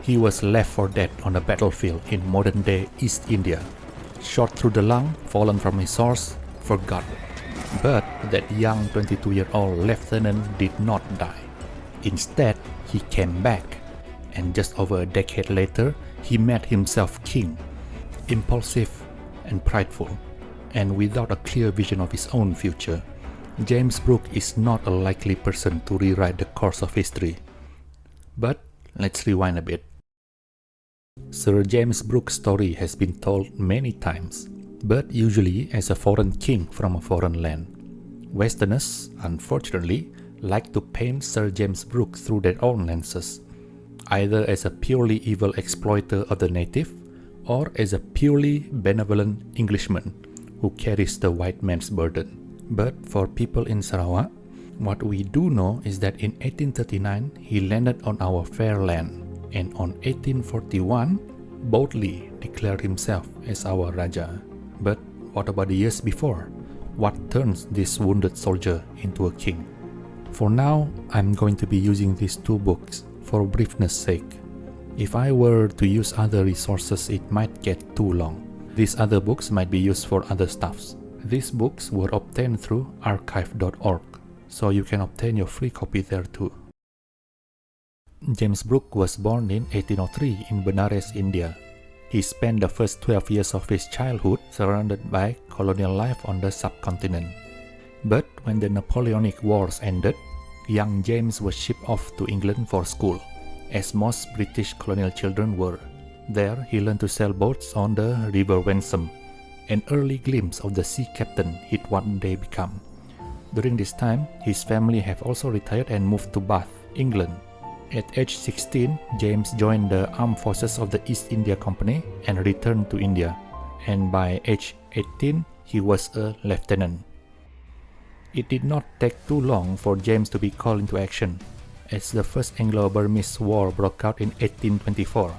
He was left for dead on a battlefield in modern-day East India. Shot through the lung, fallen from his horse, forgotten. But that young 22-year-old lieutenant did not die. Instead, he came back, and just over a decade later, he made himself king, impulsive and prideful, and without a clear vision of his own future. James Brooke is not a likely person to rewrite the course of history. But let's rewind a bit. Sir James Brooke's story has been told many times, but usually as a foreign king from a foreign land. Westerners, unfortunately, like to paint Sir James Brooke through their own lenses, either as a purely evil exploiter of the native, or as a purely benevolent Englishman who carries the white man's burden. But for people in Sarawak, what we do know is that in 1839 he landed on our fair land, and on 1841 boldly declared himself as our Raja. But what about the years before? What turns this wounded soldier into a king? For now, I'm going to be using these two books for briefness sake. If I were to use other resources, it might get too long. These other books might be used for other stuffs. These books were obtained through archive.org, so you can obtain your free copy there too. James Brooke was born in 1803 in Benares, India. He spent the first 12 years of his childhood surrounded by colonial life on the subcontinent. But when the Napoleonic Wars ended, young James was shipped off to England for school, as most British colonial children were. There, he learned to sail boats on the River Wensum, an early glimpse of the sea captain he'd one day become. During this time, his family have also retired and moved to Bath, England. At age 16, James joined the armed forces of the East India Company and returned to India, and by age 18, he was a lieutenant. It did not take too long for James to be called into action, as the First Anglo-Burmese War broke out in 1824.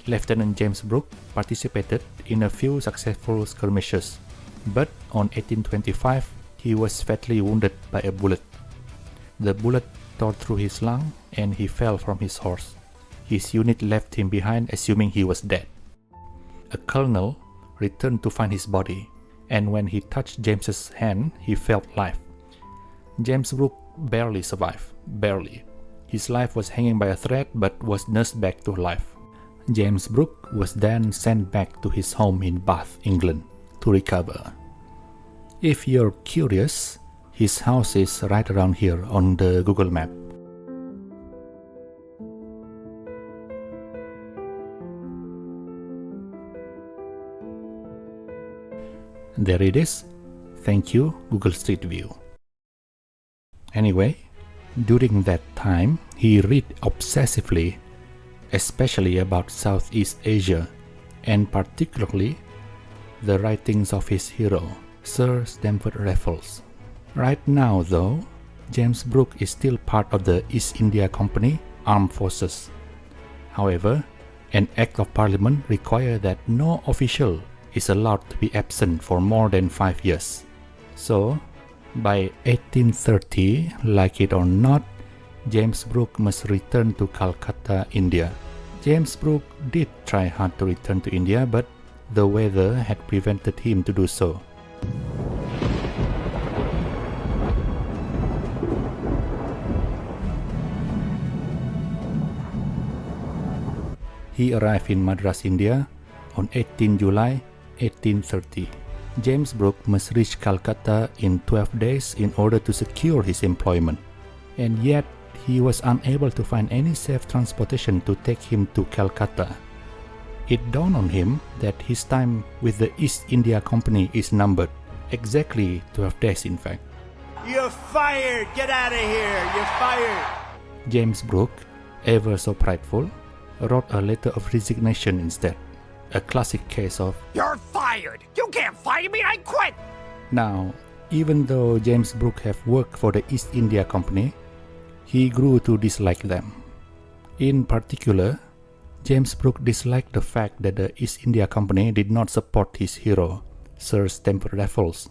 Lieutenant James Brooke participated in a few successful skirmishes, but on 1825, he was fatally wounded by a bullet. The bullet tore through his lung and he fell from his horse. His unit left him behind, assuming he was dead. A colonel returned to find his body, and when he touched James's hand, he felt life. James Brooke barely survived, barely. His life was hanging by a thread but was nursed back to life. James Brooke was then sent back to his home in Bath, England, to recover. If you're curious, his house is right around here on the Google map. There it is. Thank you, Google Street View. Anyway, during that time, he read obsessively, especially about Southeast Asia, and particularly the writings of his hero, Sir Stamford Raffles. Right now, though, James Brooke is still part of the East India Company Armed Forces. However, an Act of Parliament requires that no official is allowed to be absent for more than 5 years. So, by 1830, like it or not, James Brooke must return to Calcutta, India. James Brooke did try hard to return to India, but the weather had prevented him to do so. He arrived in Madras, India on 18 July 1830. James Brooke must reach Calcutta in 12 days in order to secure his employment, and yet he was unable to find any safe transportation to take him to Calcutta. It dawned on him that his time with the East India Company is numbered, exactly 12 days in fact. You're fired! Get out of here! You're fired! James Brooke, ever so prideful, wrote a letter of resignation instead. A classic case of, "You're fired! You can't fire me! I quit!" Now, even though James Brooke have worked for the East India Company, he grew to dislike them. In particular, James Brooke disliked the fact that the East India Company did not support his hero, Sir Stamford Raffles.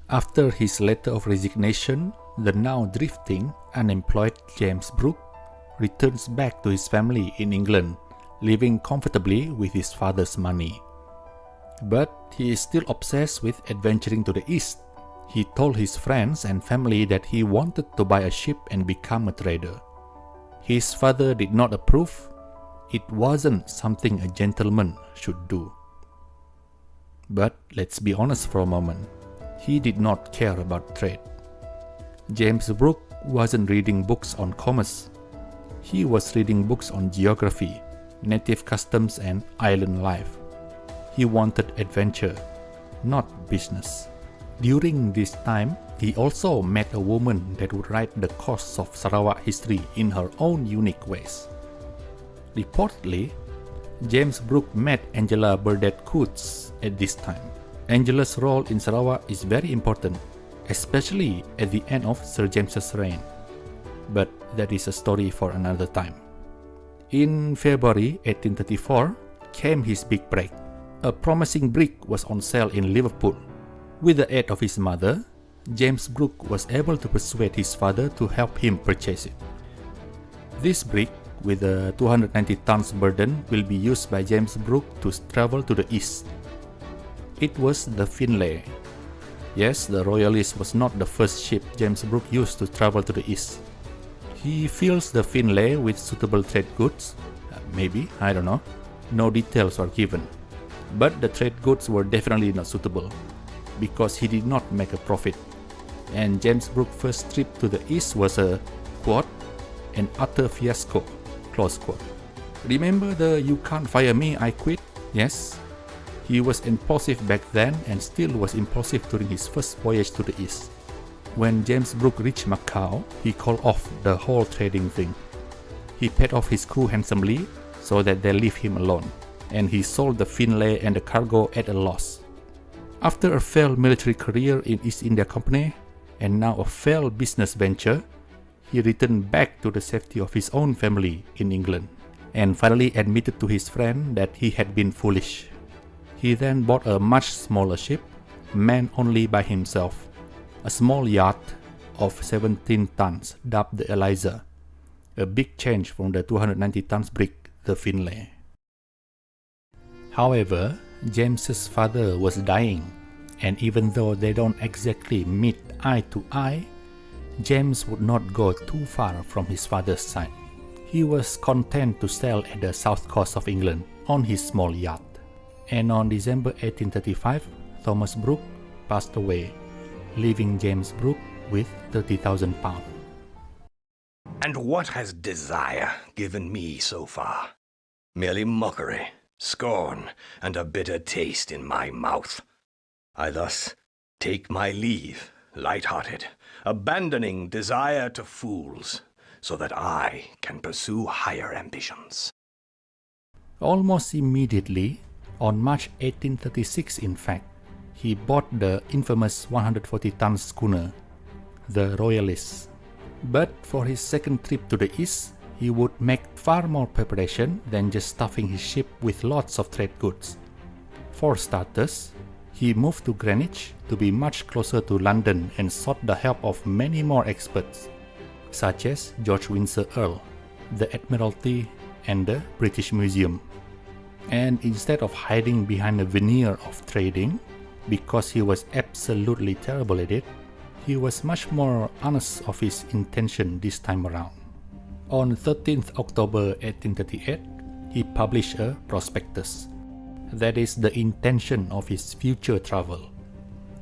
After his letter of resignation, the now drifting, unemployed James Brooke returns back to his family in England, living comfortably with his father's money. But he is still obsessed with adventuring to the east. He told his friends and family that he wanted to buy a ship and become a trader. His father did not approve. It wasn't something a gentleman should do. But let's be honest for a moment. He did not care about trade. James Brooke wasn't reading books on commerce. He was reading books on geography, native customs, and island life. He wanted adventure, not business. During this time, he also met a woman that would write the course of Sarawak history in her own unique ways. Reportedly, James Brooke met Angela Burdett Coates at this time. Angela's role in Sarawak is very important, especially at the end of Sir James's reign. But that is a story for another time. In February 1834 came his big break. A promising brick was on sale in Liverpool. With the aid of his mother, James Brooke was able to persuade his father to help him purchase it. This brick, with a 290 tons burden, will be used by James Brooke to travel to the east. It was the Finlay. Yes, the Royalist was not the first ship James Brooke used to travel to the east. He fills the Finlay with suitable trade goods. Maybe, I don't know. No details were given. But the trade goods were definitely not suitable, because he did not make a profit. And James Brooke's first trip to the east was a, quote, an utter fiasco, close quote. Remember the "you can't fire me, I quit"? Yes. He was impulsive back then and still was impulsive during his first voyage to the east. When James Brooke reached Macau, he called off the whole trading thing. He paid off his crew handsomely so that they leave him alone, and he sold the Finlay and the cargo at a loss. After a failed military career in East India Company, and now a failed business venture, he returned back to the safety of his own family in England, and finally admitted to his friend that he had been foolish. He then bought a much smaller ship, manned only by himself, a small yacht of 17 tons dubbed the Eliza, a big change from the 290 tons brig, the Finlay. However, James's father was dying, and even though they don't exactly meet eye to eye, James would not go too far from his father's side. He was content to sail at the south coast of England on his small yacht. And on December 1835, Thomas Brooke passed away, leaving James Brooke with £30,000. And what has desire given me so far? Merely mockery, scorn, and a bitter taste in my mouth. I thus take my leave, light-hearted, abandoning desire to fools, so that I can pursue higher ambitions. Almost immediately, on March 1836 in fact, he bought the infamous 140-ton schooner, the Royalist. But for his second trip to the east, he would make far more preparation than just stuffing his ship with lots of trade goods. For starters, he moved to Greenwich to be much closer to London and sought the help of many more experts, such as George Windsor Earl, the Admiralty, and the British Museum. And instead of hiding behind a veneer of trading, because he was absolutely terrible at it, he was much more honest of his intention this time around. On 13th October 1838, he published a prospectus. That is the intention of his future travel.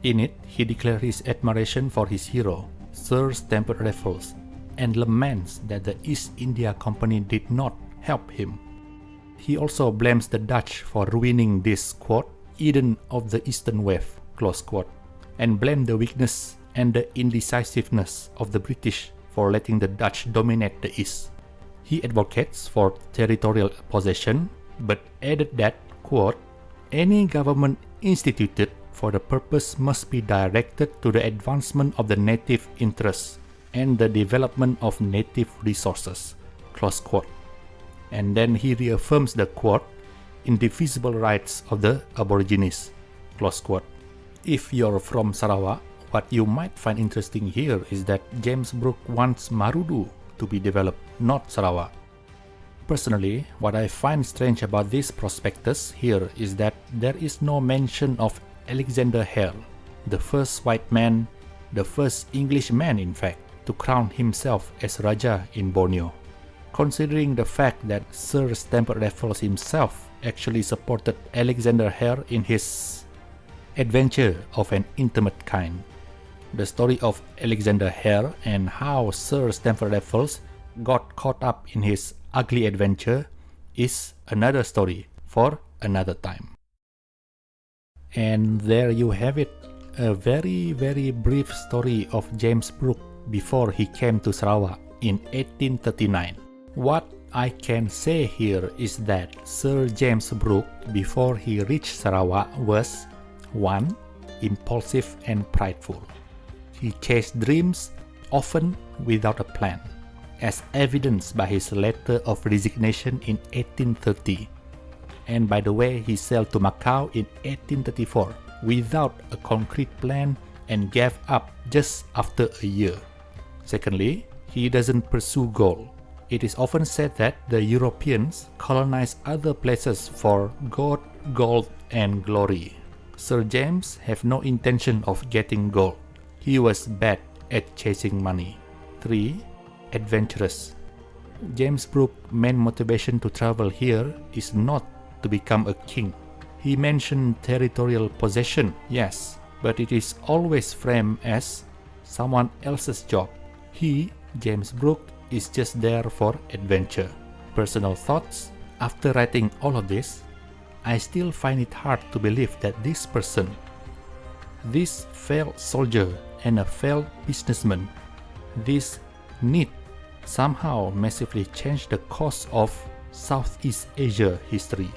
In it, he declared his admiration for his hero, Sir Stamford Raffles, and laments that the East India Company did not help him. He also blames the Dutch for ruining this, quote, Eden of the Eastern Wave, close quote, and blamed the weakness and the indecisiveness of the British for letting the Dutch dominate the East. He advocates for territorial possession, but added that, quote, any government instituted for the purpose must be directed to the advancement of the native interests and the development of native resources, close quote. And then he reaffirms the, quote, indivisible rights of the Aborigines, close quote. If you're from Sarawak, what you might find interesting here is that James Brooke wants Marudu to be developed, not Sarawak. Personally, what I find strange about this prospectus here is that there is no mention of Alexander Hare, the first white man, the first Englishman in fact, to crown himself as Raja in Borneo. Considering the fact that Sir Stamford Raffles himself actually supported Alexander Hare in his adventure of an intimate kind. The story of Alexander Hare and how Sir Stamford Raffles got caught up in his ugly adventure is another story for another time. And there you have it, a very brief story of James Brooke before he came to Sarawak in 1839. What I can say here is that Sir James Brooke, before he reached Sarawak, was 1. Impulsive and prideful. He chased dreams, often without a plan, as evidenced by his letter of resignation in 1830. And by the way, he sailed to Macau in 1834 without a concrete plan and gave up just after a year. Secondly, he doesn't pursue gold. It is often said that the Europeans colonized other places for gold, and glory. Sir James had no intention of getting gold. He was bad at chasing money. 3. Adventurous. James Brooke's main motivation to travel here is not to become a king. He mentioned territorial possession, yes, but it is always framed as someone else's job. He, James Brooke, is just there for adventure. Personal thoughts. After writing all of this, I still find it hard to believe that this person, this failed soldier and a failed businessman, this need somehow massively changed the course of Southeast Asia history.